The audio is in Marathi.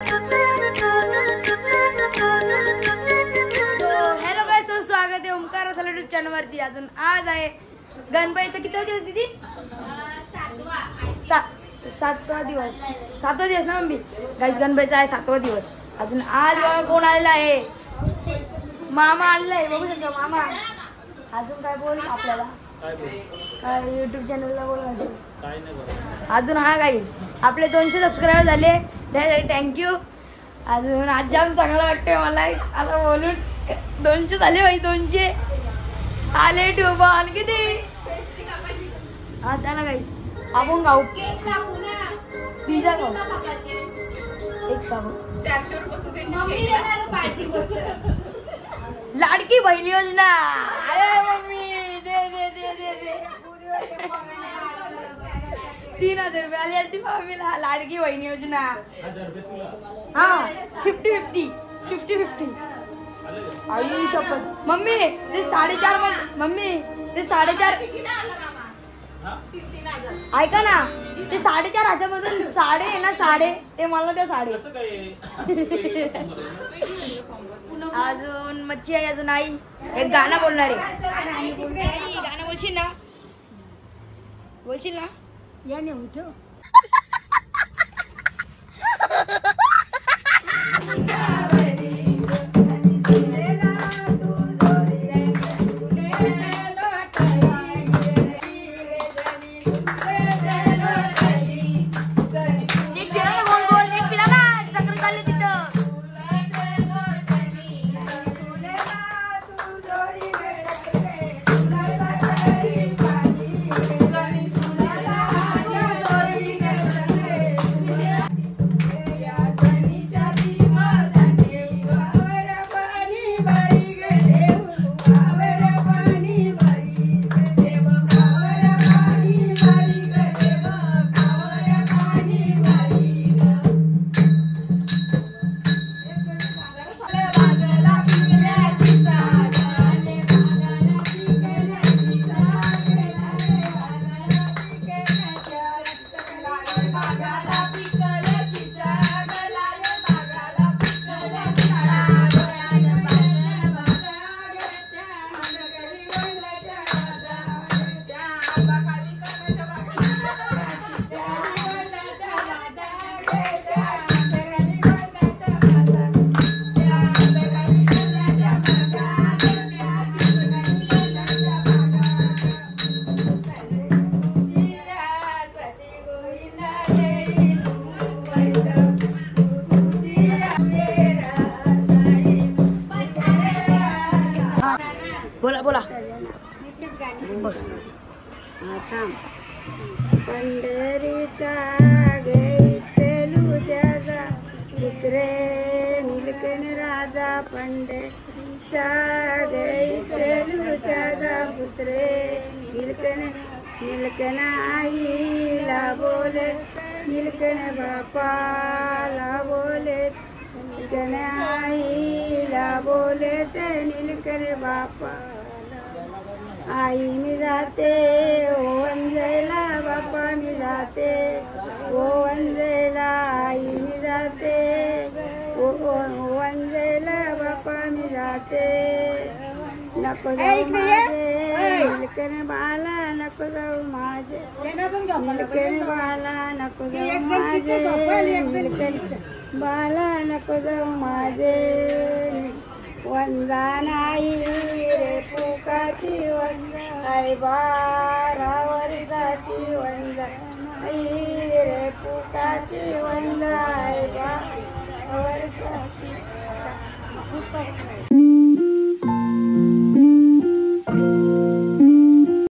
हॅलो गाइस, तो स्वागत आहे ओमकार असला यूट्यूब चॅनल वरती। अजून आज आहे गणपतीचा किती दिवस दीदी? सातवा दिवस ना मम्मी। गाइस गणपतीचा आहे 7वा दिवस। अजून आज बघा कोण आलेला आहे, मामा आलेला आहे। बघू शकता मामा। अजून काय बोल आपल्याला, काय यूट्यूब चॅनलला बोलायचं काय नाही। अजून हा गाइस आपले 200 सबस्क्राइबर झाले, त्यासाठी थँक्यू। अजून आज जाम चांगलं वाटतंय मला आता बोलून। 200 झाले भाई, 200 आले ठेवून किती। हा चला गाइस आपण खाऊ पिझ्झा खाऊ। एक खाऊ लाडकी बहीण योजना। अरे मम्मी दे दे दे दे दे 3000 रुपये आली असती मम्मीला लाडकी बहीण योजना। हा 50-50 आई शपथ मम्मी ते 4.5 मम्मी ते 4.5 ऐका ना, ते 4.5 मधून साडे आहे ना, साडे ते मला त्या साडे। अजून मच्छी आहे, अजून आई एक गाणं बोलणार आहे। गाणं बोलशील ना, बोलशील ना याने उठो। बोला बोला पंढरीचा गैठलू त्याचा पुत्रे नीलकंठ राजा। पंढरीचा गैठलू त्याचा पुत्रे नीलकंठ आईला बोले, नीलकंठ बापाला बोले, नीलकंठ आईला बोले ते नीलकंठ बापा। आई मी जाते ओ वंजयला, बापा मी जाते ओ वंजयला। आई मी जाते ओ वंजयला, बापा मी जाते। नको जाऊ माझे नीलकंठ बाला, नको जाऊ माझे नीलकंठ बाला, नको जाऊ माझे नीलकंठ बाला, नको जाऊ माझे। वंदा नाही रे पुकाची वंदा, आई 12 वर्षाची वंदा नाही रे पुकाची वंदा, आई 12 वर्षाची।